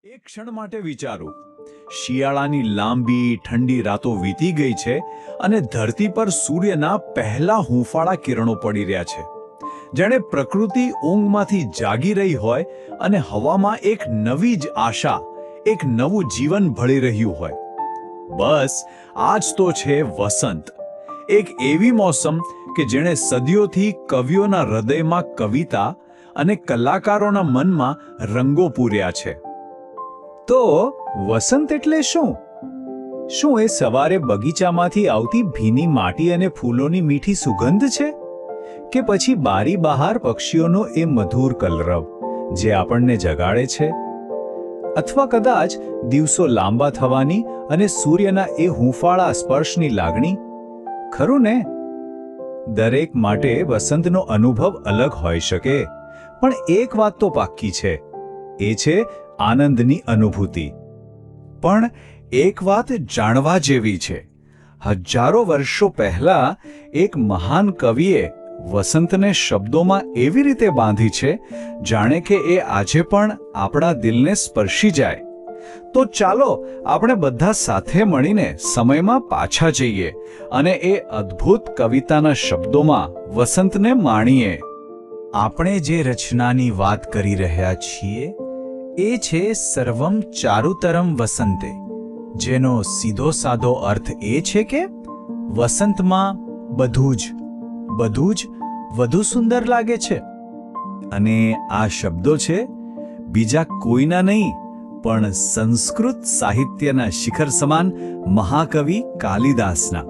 એક ક્ષણ માટે વિચારો, શિયાળાની લાંબી ઠંડી રાતો વીતી ગઈ છે અને ધરતી પર સૂર્યના પહેલા હૂંફાળા કિરણો પડી રહ્યા છે. જાણે પ્રકૃતિ ઊંઘમાંથી જાગી રહી હોય અને હવામાં એક નવી જ આશા, એક નવું જીવન ભળી રહ્યું હોય. બસ આજ તો છે વસંત, એક એવી મોસમ કે જેણે સદીઓથી કવિઓના હૃદયમાં કવિતા અને કલાકારોના મનમાં રંગો પૂર્યા છે. તો વસંત એટલે શું? શું એ સવારે બગીચામાંથી આવતી ભીની માટી અને ફૂલોની મીઠી સુગંધ છે? કે પછી બારી બહાર પક્ષીઓનો એ મધુર કલરવ જે આપણને જગાડે છે? અથવા કદાચ દિવસો લાંબા થવાની અને સૂર્યના એ હૂંફાળા સ્પર્શની લાગણી? ખરું ને? દરેક માટે વસંતનો અનુભવ અલગ હોઈ શકે, પણ એક વાત તો પાક્કી છે, એ છે આનંદની અનુભૂતિ. પણ એક વાત જાણવા જેવી છે, હજારો વર્ષો પહેલા એક મહાન કવિએ વસંતને શબ્દોમાં એવી રીતે બાંધી છે જાણે કે એ આજે પણ આપણા દિલને સ્પર્શી જાય. તો ચાલો આપણે બધા સાથે મળીને સમયમાં પાછા જઈએ અને એ અદ્ભુત કવિતાના શબ્દોમાં વસંતને માણીએ. આપણે જે રચનાની વાત કરી રહ્યા છીએ એ છે સર્વમ ચારુતરમ વસંતે, જેનો સીધો સાધો અર્થ એ છે કે વસંતમાં બધું જ વધુ સુંદર લાગે છે. અને આ શબ્દો છે બીજા કોઈના નહીં, પણ સંસ્કૃત સાહિત્યના શિખર સમાન મહાકવિ કાલિદાસના.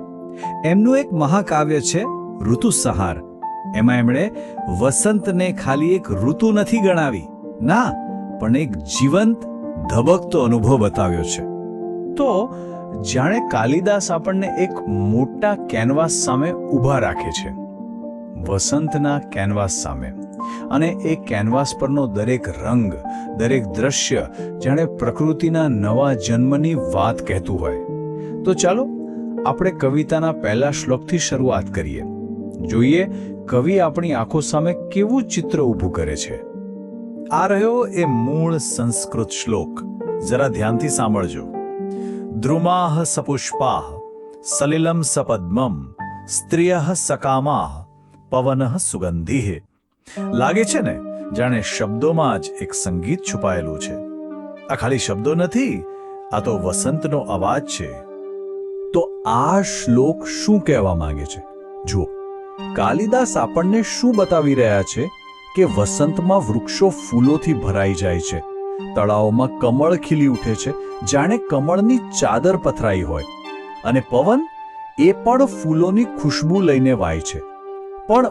એમનું એક મહાકાવ્ય છે ઋતુસંહાર. એમાં એમણે વસંતને ખાલી એક ઋતુ નથી ગણાવી, ના, પણ એક જીવંત ધબકતો અનુભવ બતાવ્યો છે. તો જાણે કાલિદાસ આપણને એક મોટા કેનવાસ સામે ઊભા રાખે છે, વસંતના કેનવાસ સામે. અને એ કેનવાસ પરનો દરેક રંગ, દરેક દ્રશ્ય જાણે પ્રકૃતિના નવા જન્મની વાત કહેતું હોય. તો ચાલો આપણે કવિતાના પહેલા શ્લોકથી શરૂઆત કરીએ. જોઈએ કવિ આપણી આંખો સામે કેવું ચિત્ર ઊભું કરે છે. આ રહ્યો એ મૂળ સંસ્કૃત શ્લોક, જરા ધ્યાનથી સાંભળજો. દ્રુમાહ સપુષ્પાહ સલિલમ સપદ્મમ સ્ત્રિયઃ સકામાહ પવનઃ સુગંધિઃ. લાગે છે ને જાણે શબ્દોમાં જ એક સંગીત છુપાયેલું છે. આ ખાલી શબ્દો નથી, આ તો વસંતનો અવાજ છે. તો આ શ્લોક શું કહેવા માંગે છે? જુઓ, કાલિદાસ આપણને શું બતાવી રહ્યા છે કે વસંતમાં વૃક્ષો ફૂલોથી ભરાઈ જાય છે, તળાવોમાં કમળ ખીલી ઉઠે છે જાણે કમળની ચાદર પથરાઈ હોય, અને પવન એ પણ ફૂલોની ખુશ્બુ લઈને વાય છે. પણ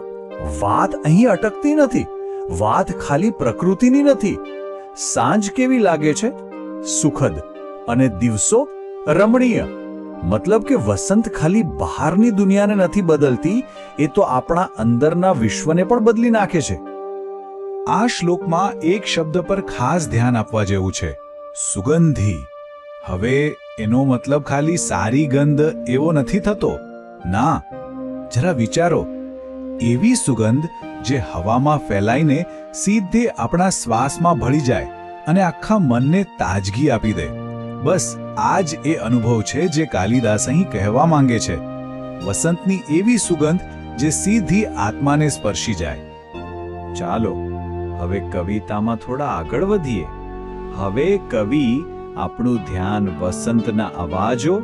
વાત અહીં અટકતી નથી. વાત ખાલી પ્રકૃતિની નથી. સાંજ કેવી લાગે છે? સુખદ. અને દિવસો રમણીય. મતલબ કે વસંત ખાલી બહારની દુનિયાને નથી બદલતી, એ તો આપણા અંદરના વિશ્વને પણ બદલી નાખે છે. આ શ્લોકમાં એક શબ્દ પર ખાસ ધ્યાન આપવા જેવું છે, સુગંધી. હવે એનો મતલબ ખાલી સારી ગંધ એવો નથી થતો, ના. જરા વિચારો, એવી સુગંધ જે હવામાં ફેલાઈને સીધે આપણા શ્વાસમાં ભળી જાય અને આખા મનને તાજગી આપી દે. બસ આ જ એ અનુભવ છે જે કાલિદાસ અહીં કહેવા માંગે છે. વસંતની એવી સુગંધ જે સીધી આત્માને સ્પર્શી જાય. ચાલો હવે કવિતામાં થોડા આગળ વધીએ. હવે કવિ આપણું ધ્યાન વસંતના અવાજો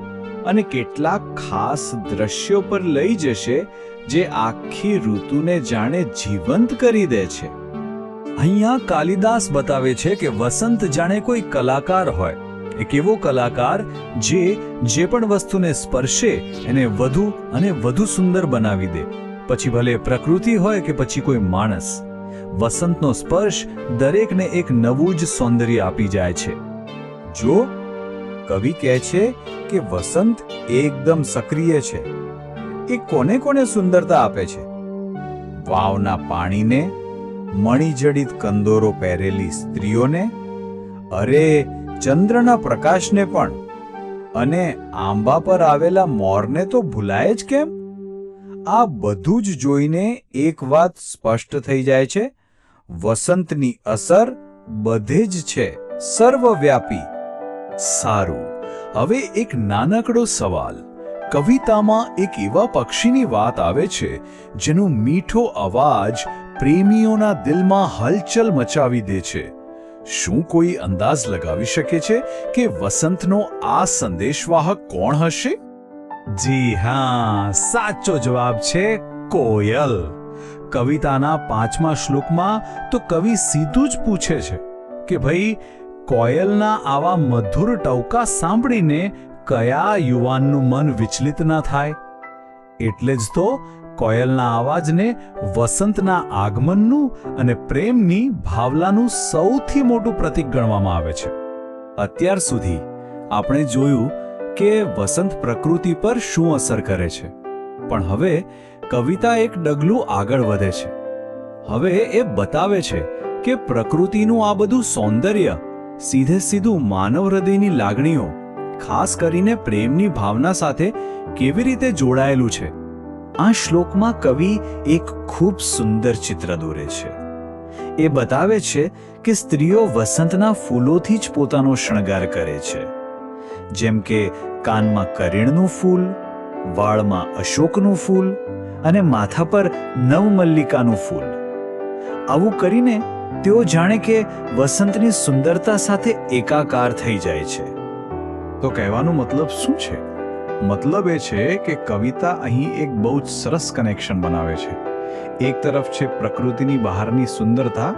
અને કેટલાક ખાસ દ્રશ્યો પર લઈ જશે જે આખી ઋતુને જાણે જીવંત કરી દે છે. અહીંયા કાલિદાસ બતાવે છે કે વસંત જાણે કોઈ કલાકાર હોય, એક એવો કલાકાર જે પણ વસ્તુને સ્પર્શે એને વધુ અને વધુ સુંદર બનાવી દે. પછી ભલે પ્રકૃતિ હોય કે પછી કોઈ માણસ, વસંતનો સ્પર્શ દરેકને એક નવું જ સૌંદર્ય આપી જાય છે. જો કવિ કહે છે કે વસંત એકદમ સક્રિય છે. એ કોને કોને સુંદરતા આપે છે? વાવના પાણીને, મણિજડિત કંદોરો પહેરેલી સ્ત્રીઓને, અરે ચંદ્રના પ્રકાશને પણ. અને આંબા પર આવેલા મોરને તો ભૂલાય જ કેમ? આ બધું જ જોઈને એક વાત સ્પષ્ટ થઈ જાય છે, વસંતની અસર બધે જ છે, સર્વવ્યાપી. સારું, હવે એક નાનકડો સવાલ. કવિતામાં એક એવા પક્ષીની વાત આવે છે જેનો મીઠો અવાજ પ્રેમીઓના દિલમાં હલચલ મચાવી દે છે. શું કોઈ અંદાજ લગાવી શકે છે કે વસંતનો આ સંદેશવાહક કોણ હશે? જી હા, સાચો જવાબ છે કોયલ. કવિતાના 5મા શ્લોકમાં તો કવિ સીધું જ પૂછે છે કે ભાઈ, કોયલના આવા મધુર ટવકા સાંભળીને કયા યુવાનનું મન વિચલિત ન થાય? એટલે જ તો કોયલના અવાજને વસંતના આગમનનું અને પ્રેમની ભાવનાનું સૌથી મોટું પ્રતીક ગણવામાં આવે છે. અત્યાર સુધી આપણે જોયું કે વસંત પ્રકૃતિ પર શું અસર કરે છે, પણ હવે કવિતા એક ડગલું આગળ વધે છે. હવે એ બતાવે છે કે પ્રકૃતિનું આ બધું સૌંદર્ય સીધે સીધું માનવ હૃદયની લાગણીઓ, ખાસ કરીને પ્રેમની ભાવના સાથે કેવી રીતે જોડાયેલું છે. આ શ્લોકમાં કવિ એક ખૂબ સુંદર ચિત્ર દોરે છે. એ બતાવે છે કે સ્ત્રીઓ વસંતના ફૂલોથી જ પોતાનો શણગાર કરે છે, જેમ કે કાનમાં કરીણનું ફૂલ, વાળમાં અશોકનું ફૂલ અને માથા પર નવમલ્લિકાનું ફૂલ. આવું કરીને તેઓ જાણે કે વસંતની સુંદરતા સાથે એકાકાર થઈ જાય છે. તો કહેવાનો મતલબ શું છે? મતલબ એ છે કે કવિતા અહીં એક બહુ જ સરસ કનેક્શન બનાવે છે. એક તરફ છે પ્રકૃતિની બહારની સુંદરતા,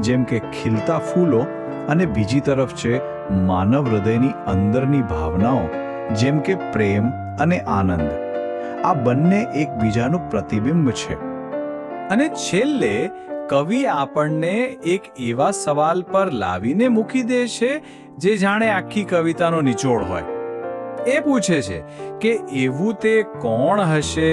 જેમ કે ખીલતા ફૂલો, અને બીજી તરફ છે માનવ હૃદયની અંદરની ભાવનાઓ, જેમ કે પ્રેમ અને આનંદ. આ બંને એકબીજાનું પ્રતિબિંબ છે. અને છેલ્લે કવિ આપણને એક એવા સવાલ પર લાવીને મૂકી દે છે જે જાણે આખી કવિતાનો નિચોડ હોય. એ પૂછે છે કે એવું તે કોણ હશે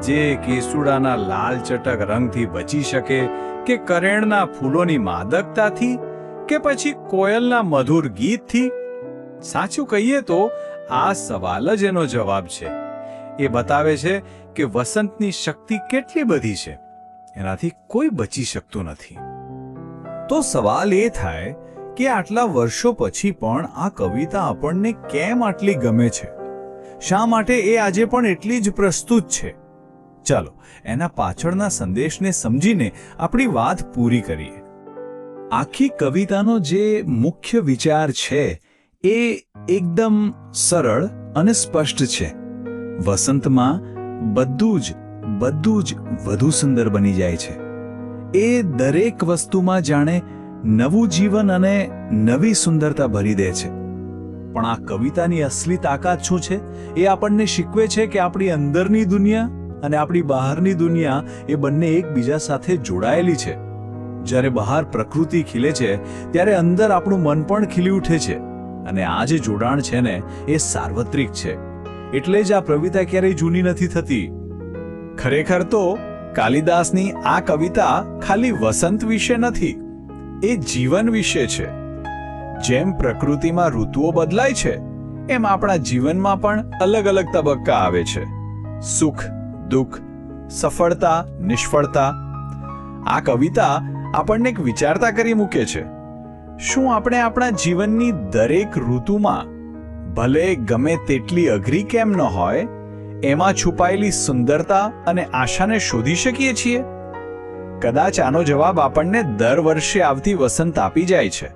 જે કેસુડાના લાલ ચટક રંગથી બચી શકે, કે કરેણના ફૂલોની માદકતાથી, કે પછી કોયલના મધુર ગીતથી? સાચું કહીએ તો આ સવાલ જ એનો જવાબ છે. એ બતાવે છે કે વસંતની શક્તિ કેટલી બધી છે, એનાથી કોઈ બચી શકતું નથી. તો સવાલ એ થાય કે આટલા વર્ષો પછી પણ આ કવિતા આપણને કેમ આટલી ગમે છે? શા માટે એ આજે પણ એટલી જ પ્રસ્તુત છે? ચાલો એના પાછળના સંદેશને સમજીને આપણી વાત પૂરી કરીએ. આખી કવિતાનો જે મુખ્ય વિચાર છે એ એકદમ સરળ અને સ્પષ્ટ છે. વસંતમાં બધું જ વધુ સુંદર બની જાય છે. એ દરેક વસ્તુમાં જાણે નવું જીવન અને નવી સુંદરતા ભરી દે છે. પણ આ કવિતાની અસલી તાકાત શું છે? એ આપણને શીખવે છે કે આપણી અંદરની દુનિયા અને આપણી બહારની દુનિયા એ બંને એકબીજા સાથે જોડાયેલી છે. જ્યારે બહાર પ્રકૃતિ ખીલે છે ત્યારે અંદર આપણું મન પણ ખીલી ઉઠે છે. અને આ જે જોડાણ છે ને એ સાર્વત્રિક છે. એટલે જ આ કવિતા ક્યારેય જૂની નથી થતી. ખરેખર તો કાલિદાસની આ કવિતા ખાલી વસંત વિશે નથી, એ જીવન વિશે છે. જેમ પ્રકૃતિમાં ઋતુઓ બદલાય છે, એમ આપણા જીવનમાં પણ અલગ અલગ તબક્કા આવે છે. સુખ, દુઃખ, સફળતા, નિષ્ફળતા. આ કવિતા આપણને એક વિચારતા કરી મૂકે છે. શું આપણે આપણા જીવનની દરેક ઋતુમાં, ભલે ગમે તેટલી અઘરી કેમ ન હોય, એમાં છુપાયેલી સુંદરતા અને આશાને શોધી શકીએ છીએ? કદાચ આનો જવાબ આપણને દર વર્ષે આવતી વસંત આપી જાય છે.